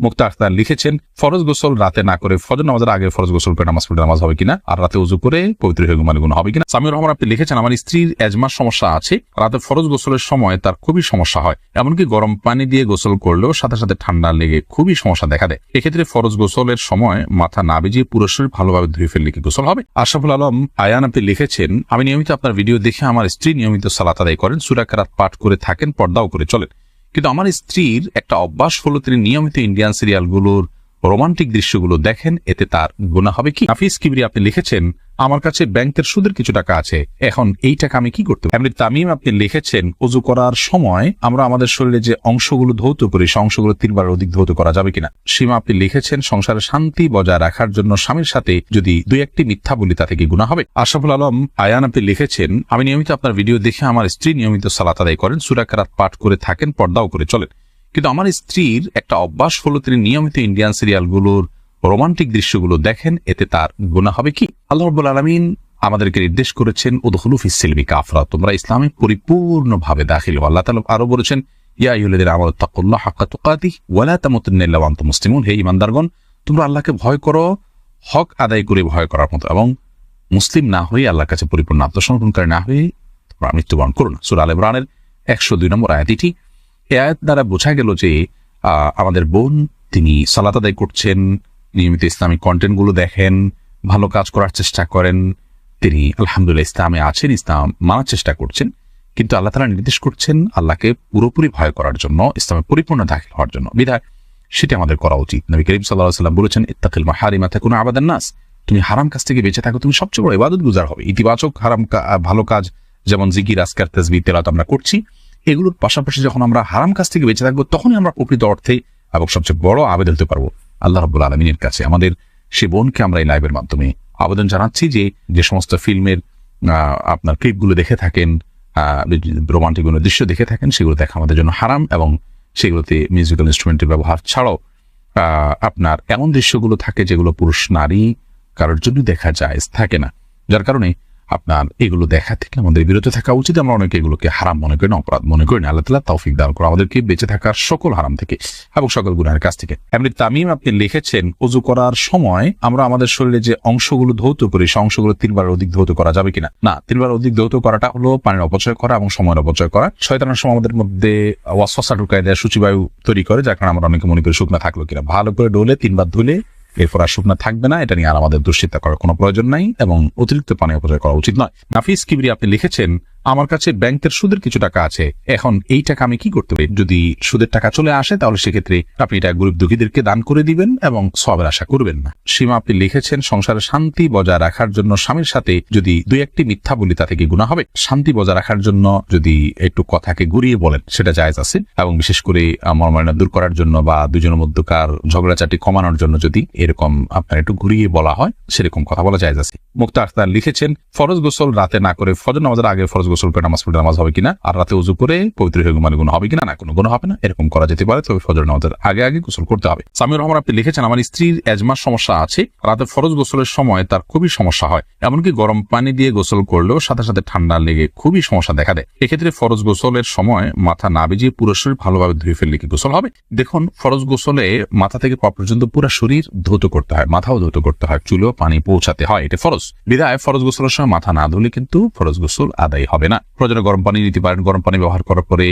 মুক্তা আখতার লিখেছেন, ফরজ গোসল রাতে না করে ফজর নামাজের আগে ফরজ গোসল করে নামাজ পড়ে নামাজ হবে কিনা, আর রাতে উযু করে পবিত্র হয়ে ঘুমালে গুনাহ হবে কিনা। সামিউর রহমান আপনি লিখেছেন, আমার স্ত্রীর এজমার সমস্যা আছে, রাতে ফরজ গোসলের সময় তার খুবই সমস্যা হয়, এমনকি গরম পানি দিয়ে গোসল করলেও সাথে সাথে ঠান্ডা লেগে খুবই সমস্যা দেখা দেয়। এক্ষেত্রে ফরজ গোসলের সময় মাথা না ভিজিয়ে পুরো শরীর ভালোভাবে ধুয়ে ফেললে কি গোসল হবে? আশরাফুল আলম আয়ান আপনি লিখেছেন, আমি নিয়মিত আপনার ভিডিও দেখে আমার স্ত্রী নিয়মিত সালাত আদায় করেন, সূরা কেরাত পাঠ করে থাকেন, পর্দাও করে চলেন, কিন্তু আমার স্ত্রীর একটা অভ্যাস হলো তিনি নিয়মিত ইন্ডিয়ান সিরিয়ালগুলোর রোমান্টিক দৃশ্যগুলো দেখেন, এতে তার গুনাহ হবে কি? হাফিজ কিবরি আপনি লিখেছেন, আমার কাছে ব্যাংকের সুদের কিছু টাকা আছে, এখন এই টাকা আমি কি করতে পারি? তামিম আপনি লিখেছেন, ওযু করার সময় আমরা আমাদের শরীরে যে অংশগুলো ধৌত করি সে অংশগুলো 3 বার অধিক ধৌত করা যাবে কিনা। সীমা আপনি লিখেছেন, সংসারে শান্তি বজায় রাখার জন্য স্বামীর সাথে যদি 2-1টি মিথ্যা বলি তাতে কি গুনাহ হবে? আশরাফুল আলম আয়ান আপনি লিখেছেন, আমি নিয়মিত আপনার ভিডিও দেখে আমার স্ত্রী নিয়মিত সালাত আদায় করেন, সূরা কেরাত পাঠ করে থাকেন, পর্দাও করে চলেন, কিন্তু আমার স্ত্রীর একটা অভ্যাস হলো তিনি নিয়মিত ইন্ডিয়ান সিরিয়ালগুলোর রোমান্টিক দৃশ্যগুলো দেখেন, এতে তার গুনাহ হবে কি? আল্লাহ রাব্বুল আলামিন আমাদেরকে নির্দেশ করেছেন, উদখুলু ফিস সিলমি কাফরা, তোমরা ইসলামে পরিপূর্ণভাবে দাখিল হও। আল্লাহ তাআলা আরো বলেছেন, ইয়া আইয়ুহাল্লাযীনা আমানু তাকুল্লাহা হাক্কা তুকাতিহি ওয়া লা তামুতুন্না ইল্লা ওয়া আনতুম মুসলিমুন, হে ঈমানদারগণ তোমরা আল্লাহকে ভয় করো হক আদায় করে ভয় করার মতো, এবং মুসলিম না হয়ে আল্লাহর কাছে পরিপূর্ণ আত্মসমর্পণকারী না হয়ে তোমরা মৃত্যুবরণ করো না। সূরা আল ইমরানের 102 নম্বর আয়াত। এটি এই আয়াত দ্বারা বোঝা গেল যে আমাদের বোন তিনি সালাত আদায় করছেন, নিয়মিত ইসলামিক কন্টেন্টগুলো দেখেন, ভালো কাজ করার চেষ্টা করেন, তিনি আলহামদুলিল্লাহ ইসলামে আছেন, ইসলাম মানার চেষ্টা করছেন, কিন্তু আল্লাহ তাআলা নির্দেশ করছেন আল্লাহকে পুরোপুরি ভয় করার জন্য, ইসলামে পরিপূর্ণ দাখিল হওয়ার জন্য। বিধায় সেটা আমাদের করা উচিত। নবী করিম সাল্লাল্লাহু আলাইহি ওয়াসাল্লাম বলেছেন, ইত্তাকিল মাহারিমা তাকুনু আবাদান নাস, তুমি হারাম কাজ থেকে বেঁচে থাকো, তুমি সবচেয়ে বড় ইবাদত গুজার হবে। ইতিবাচক ভালো কাজ যেমন জিকির, আজকার, তাসবিহ, তেলাওয়াত আমরা করছি, এগুলোর পাশাপাশি যখন আমরা হারাম কাজ থেকে বেঁচে থাকবো তখনই আমরা প্রকৃত অর্থে এবং সবচেয়ে বড় আবেদন হতে পারবো আল্লাহ রাব্বুল আলামিনের কাছে। আমাদের সে বোনকে আমরা এই লাইভের মাধ্যমে আবেদন জানাচ্ছি যে সমস্ত ফিল্মের আপনার ক্লিপগুলো দেখে থাকেন, রোমান্টিক কোনো দৃশ্য দেখে থাকেন, সেগুলো দেখা আমাদের জন্য হারাম, এবং সেগুলোতে মিউজিক্যাল ইনস্ট্রুমেন্টের ব্যবহার ছাড়াও আপনার এমন দৃশ্যগুলো থাকে যেগুলো পুরুষ নারী কারোর জন্য দেখা যায় থাকে না, যার কারণে আপনার এগুলো দেখা থেকে আমাদের বিরত থাকা উচিত। আমরা অনেকে এগুলোকে হারাম মনে করি না, অপরাধ মনে করি না। আল্লাহ তাআলা তৌফিক দান করুন আমাদেরকে বেঁচে থাকার সকল হারাম থেকে এবং সকল গুনাহের কাছ থেকে। এমনি তামিম আপনি লিখেছেন, ওযু করার সময় আমরা আমাদের শরীরে যে অংশগুলো ধৌত করি সে অংশগুলো 3 বার অধিক ধৌত করা যাবে কিনা। না, 3 বার অধিক ধৌত করাটা হলো পানির অপচয় করা এবং সময়ের অপচয় করা। শয়তানের সময় আমাদের মধ্যে ওয়াসওয়াসা ঢুকায় দেয়, সূচিবায়ু তৈরি করে, যার কারণে আমরা অনেকে মনে করি শুকনা থাকলো কিনা। ভালো করে ডলে 3 বার ধুলে এরপর আর শুকনা থাকবে না, এটা নিয়ে আর আমাদের দুশ্চিন্তা করার কোনো প্রয়োজন নাই এবং অতিরিক্ত পানি অপচয় করা উচিত নয়। হাফিজ কিবরি আপনি লিখেছেন, আমার কাছে ব্যাংকের সুদের কিছু টাকা আছে, এখন এই টাকা আমি কি করতে পারি? যদি সুদের টাকা চলে আসে তাহলে সেক্ষেত্রে আপনি এটা গরিব দুঃখীদেরকে দান করে দিবেন এবং সওয়াবের আশা করবেন না। সীমা আপনি লিখেছেন, সংসারে শান্তি বজায় রাখার জন্য স্বামীর সাথে যদি 2-1টি মিথ্যা বলি তাতে কি গুনাহ হবে? শান্তি বজায় রাখার জন্য যদি একটু কথাকে ঘুরিয়ে বলেন সেটা জায়েজ আছে, এবং বিশেষ করে মর্মান্না দূর করার জন্য বা দুজনের মধ্যকার ঝগড়াঝাটি কমানোর জন্য যদি এরকম আপনার একটু ঘুরিয়ে বলা হয় সেরকম কথা বলা জায়েজ আছে। মুক্তা আখতার লিখেছেন, ফরজ গোসল রাতে না করে ফজর নামাজের আগে ফরজ গোসল করে নামাজ পড়ে নামাজ হবে কিনা, আর রাতে উযু করে পবিত্র হয়ে ঘুমালে গুনাহ হবে কিনা। না, কোনো গুনাহ হবে না, এরকম করা যেতে পারে, তবে ফজর নামাজের আগে গোসল করতে হবে। সামিউর রহমান আপনি লিখেছেন, আমার স্ত্রীর এজমার সমস্যা আছে, রাতে ফরজ গোসলের সময় তার খুবই সমস্যা হয়, এমনকি গরম পানি দিয়ে গোসল করলেও সাথে সাথে ঠান্ডা লেগে খুবই সমস্যা দেখা দেয়। এক্ষেত্রে ফরজ গোসলের সময় মাথা না ভিজিয়ে পুরো শরীর ভালোভাবে ধুয়ে ফেললে কি গোসল হবে? দেখুন, ফরজ গোসলে মাথা থেকে পা পর্যন্ত পুরো শরীর ধৌত করতে হয়, মাথাও ধৌত করতে হয়, চুলেও পানি পৌঁছাতে হয়, এটা ফরজ। বিধায় ফরজ গোসলের সময় মাথা না ধুলে কিন্তু ফরজ গোসল আদায় হবে না। প্রয়োজনে গরম পানি নিতে পারেন, গরম পানি ব্যবহার করার পরে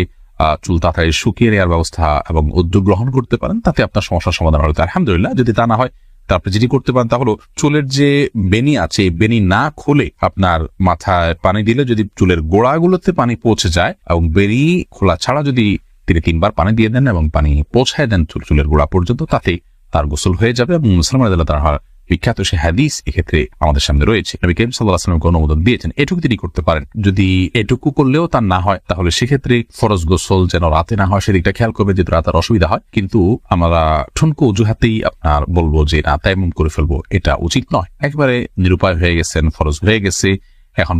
চুল তাড়াতাড়ি শুকিয়ে নেওয়ার ব্যবস্থা এবং উদ্যোগ গ্রহণ করতে পারেন, তাতে আপনার সমস্যার সমাধান হলো আলহামদুলিল্লাহ। যদি তা না হয় তারপরে যেটি করতে পারেন তা হলো চুলের যে বেনি আছে, বেনি না খুলে আপনার মাথায় পানি দিলে যদি চুলের গোড়াগুলোতে পানি পৌঁছে যায় এবং বেনি খোলা ছাড়া যদি তিনি 3 বার পানি দিয়ে দেন এবং পানি পৌঁছায় দেন চুলের গোড়া পর্যন্ত, তাতে তার গোসল হয়ে যাবে। এবং মুসলমান তার বিখ্যাত সে হাদিস এক্ষেত্রে আমাদের সামনে রয়েছে, নবী করিম সাল্লাল্লাহু আলাইহি ওয়াসাল্লাম অনুমোদন দিয়েছেন, এটুকু তিনি করতে পারেন। যদি এটুকু করলেও তার না হয় তাহলে সেক্ষেত্রে ফরজ গোসল যেন রাতে না হয় সেদিকটা খেয়াল করবে, যেহেতু রাতের অসুবিধা হয়। কিন্তু আমরা ঠুনকো অজুহাতেই আপনার বলবো যে না তায়াম্মুম করে ফেলবো, এটা উচিত নয়। একবারে নিরুপায় হয়ে গেছেন, ফরজ হয়ে গেছে, এখন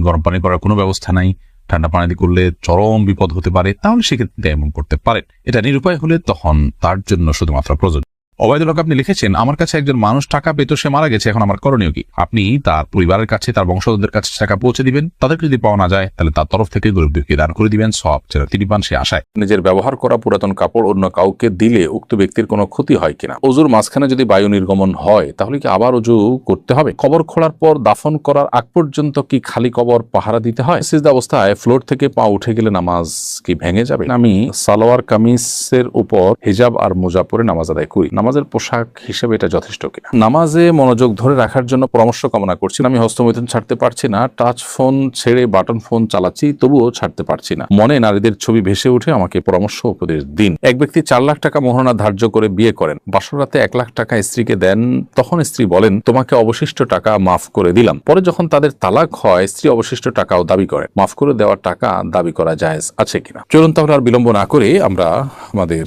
গরম পানি করার কোনো ব্যবস্থা নাই, ঠান্ডা পানি দিয়ে করলে চরম বিপদ হতে পারে, তাহলে সেক্ষেত্রে তায়াম্মুম করতে পারেন। এটা নিরুপায় হলে তখন তার জন্য শুধুমাত্র প্রয়োজন ওবায়দুল হক আপনি লিখেছেন, আমার কাছে একজন মানুষ টাকা পেত, সে মারা গেছে, এখন আমার করণীয় কি? আপনি তার পরিবারের কাছে, তার বংশধরদের কাছে টাকা পৌঁছে দিবেন। তাদেরকে যদি পাওয়া না যায় তাহলে তার তরফ থেকে গরিবদেরকে দান করে দিবেন, সব যেন তিনি পান সে আশায়। নিজের ব্যবহার করা পুরাতন কাপড় অন্য কাউকে দিলে উক্ত ব্যক্তির কোনো ক্ষতি হয় কিনা? অজুর মাঝখানে যদি বায়ু নির্গমন হয় তাহলে কি আবার অজু করতে হবে? কবর খোঁড়ার পর দাফন করার আগ পর্যন্ত কি খালি কবর পাহারা দিতে হয়? সিজদা অবস্থায় ফ্লোর থেকে পা উঠে গেলে নামাজ কি ভেঙে যাবে? আমি সালোয়ার কামিজের উপর হিজাব আর মোজা পরে নামাজ আদায় করি, নামাজের পোশাক হিসেবে এটা যথেষ্ট কিনা? নামাজে মনোযোগ ধরে রাখার জন্য পরামর্শ কামনা করছি। আমি হস্তমৈথুন ছাড়তে পারছি না, টাচ ফোন ছেড়ে বাটন ফোন চালাচ্ছি, তবুও ছাড়তে পারছি না। মনে নারীদের ছবি ভেসে উঠে, আমাকে পরামর্শ উপদেশ দিন। এক ব্যক্তি 4 লাখ টাকা মোহরানা ধার্য করে বিয়ে করেন, বাসর রাতে 1 লাখ টাকা স্ত্রীকে দেন, তখন স্ত্রী বলেন তোমাকে অবশিষ্ট টাকা মাফ করে দিলাম। পরে যখন তাদের তালাক হয় স্ত্রী অবশিষ্ট টাকাও দাবি করে, মাফ করে দেওয়ার টাকা দাবি করা জায়েজ আছে কিনা? চলুন তাহলে আর বিলম্ব না করে আমরা আমাদের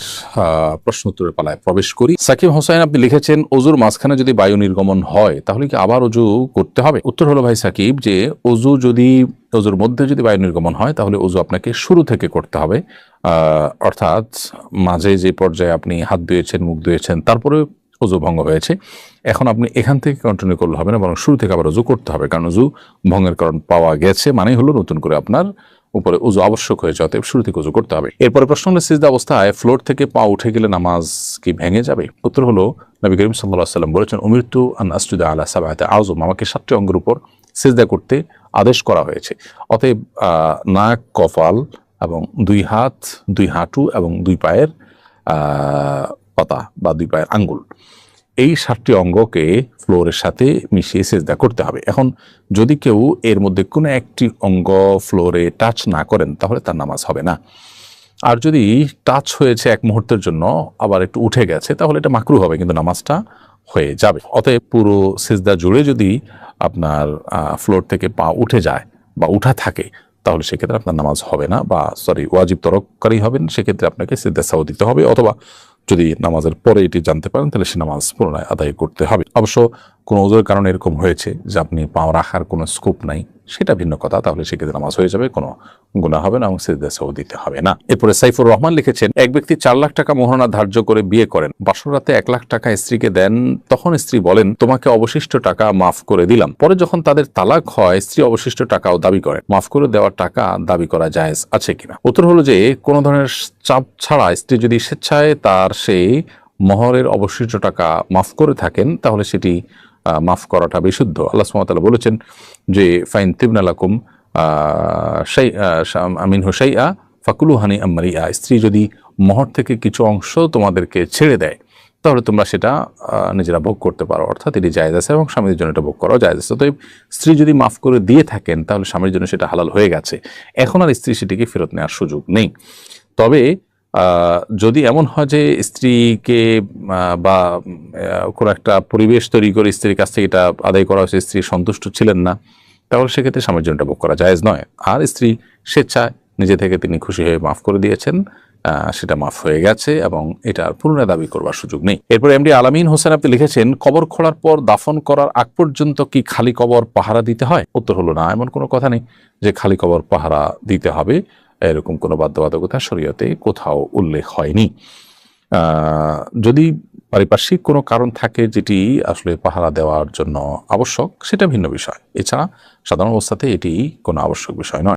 প্রশ্ন উত্তরের পালায় প্রবেশ করি। সাকিব হোসেন আপনি লিখেছেন, অজুর মাঝখানে যদি বায়ু নির্গমন হয় তাহলে কি আবার অজু করতে হবে? উত্তর হলো ভাই সাকিব, যে অজুর মধ্যে যদি বায়ু নির্গমন হয় তাহলে অজু আপনাকে শুরু থেকে করতে হবে। অর্থাৎ মাঝে যে পর্যায়ে আপনি হাত ধুয়েছেন, মুখ ধুয়েছেন, তারপরে অজু ভঙ্গ হয়েছে, এখন আপনি এখান থেকে কন্টিনিউ করলে হবে না, বরং শুরু থেকে আবার অজু করতে হবে। কারণ অজু ভঙ্গের কারণ পাওয়া গেছে মানেই হলো নতুন করে আপনার উপরে উজু আবশ্যক হয়েছে, অতএব শুরু থেকে উজু করতে হবে। এরপরে প্রশ্ন হলো, সিজদা অবস্থায় ফ্লোর থেকে পা উঠে গেলে নামাজ কি ভেঙে যাবে? উত্তর হলো, নবী করিম সাল্লাল্লাহু আলাইহি ওয়াসাল্লাম বলেছেন, উমিরতু আন আসজুদা আলা সাবআতি আযম, আমাকে 7টি অঙ্গের উপর সিজদা করতে আদেশ করা হয়েছে। অতএব নাক, কপাল এবং 2 হাত, 2 হাঁটু এবং 2 পায়ের পাতা বা 2 পায়ের আঙ্গুল, এই 7টি অঙ্গকে ফ্লোরের সাথে মিশিয়ে সিজদা করতে হবে। এখন যদি কেউ এর মধ্যে কোনো একটি অঙ্গ ফ্লোরে টাচ না করেন তাহলে তার নামাজ হবে না। আর যদি টাচ হয়েছে এক মুহূর্তের জন্য আবার একটু উঠে গেছে তাহলে এটা মাকরু হবে, কিন্তু নামাজটা হয়ে যাবে। অতএব পুরো সিজদা জুড়ে যদি আপনার ফ্লোর থেকে পা উঠে যায় বা উঠা থাকে তাহলে সেক্ষেত্রে আপনার নামাজ হবে না, বা ওয়াজিব তরককারী হবেন, সেক্ষেত্রে আপনাকে সিজদা সাহু দিতে হবে, অথবা যদি নামাজের পরে এটি জানতে পারেন তাহলে সে নামাজ পুনরায় আদায় করতে হবে। অবশ্য কোনো ওজোর কারণে এরকম হয়েছে যে আপনি পা রাখার কোনো স্কোপ নাই, সেটা ভিন্ন কথা, তাহলে সেক্ষেত্রে নামাজ হয়ে যাবে, কোনো গুনাহ হবে না এবং সিজদা সাহু দিতে হবে না। এরপরে সাইফুর রহমান লিখেছেন, এক ব্যক্তি 4 লাখ টাকা মোহরানা ধার্য করে বিয়ে করেন, বাসর রাতে 1 লাখ টাকা স্ত্রীকে দেন, তখন স্ত্রী বলেন তোমাকে অবশিষ্ট টাকা মাফ করে দিলাম। পরে যখন তাদের তালাক হয় স্ত্রী অবশিষ্ট টাকাও দাবি করে, মাফ করে দেওয়ার টাকা দাবি করা জায়েজ আছে কিনা? উত্তর হলো যে কোনো ধরনের চাপ ছাড়া স্ত্রী যদি স্বেচ্ছায় তার সেই মহরের অবশিষ্ট টাকা মাফ করে থাকেন তাহলে সেটি মাফ করাটা বিশুদ্ধ। আল্লাহ সুবহানাহু ওয়া তাআলা বলেছেন যে ফাইন তিবনা লাকুম মিনহু শাইআ ফাকুলু হানিআম মারিআ, স্ত্রী যদি মহর থেকে কিছু অংশ তোমাদেরকে ছেড়ে দেয় তাহলে তোমরা সেটা নিজেরা ভোগ করতে পারো, অর্থাৎ এটি জায়েজ আছে এবং স্বামীর জন্য এটা ভোগ করাও জায়েজ আছে। তো স্ত্রী যদি মাফ করে দিয়ে থাকেন তাহলে স্বামীর জন্য সেটা হালাল হয়ে গেছে, এখন আর স্ত্রী সেটিকে ফেরত নেওয়ার সুযোগ নেই। তবে যদি এমন হয় যে স্ত্রীকে বা কোনো একটা পরিবেশ তৈরি করে স্ত্রীর কাছ থেকে এটা আদায় করা হয়েছে, স্ত্রী সন্তুষ্ট ছিলেন না, তাহলে সেক্ষেত্রে স্বামীর জন্য এটা ভোগ করা জায়েজ নয়। আর স্ত্রী স্বেচ্ছায় নিজে থেকে তিনি খুশি হয়ে মাফ করে দিয়েছেন, সেটা মাফ হয়ে গেছে এবং এটা পুনরায় দাবি করবার সুযোগ নেই। এরপর এমডি আলামিন হোসেন আপনি লিখেছেন, কবর খোঁড়ার পর দাফন করার আগ পর্যন্ত কি খালি কবর পাহারা দিতে হয়? উত্তর হলো না, এমন কোনো কথা নেই যে খালি কবর পাহারা দিতে হবে, এরকম কোনো বাধ্যবাধকতা শরীয়তে কোথাও উল্লেখ হয়নি। যদি পারিপার্শ্বিক কোনো কারণ থাকে যেটি আসলে পাহারা দেওয়ার জন্য আবশ্যক, সেটা ভিন্ন বিষয়, এছাড়া সাধারণ অবস্থাতে এটি কোনো আবশ্যক বিষয় নয়।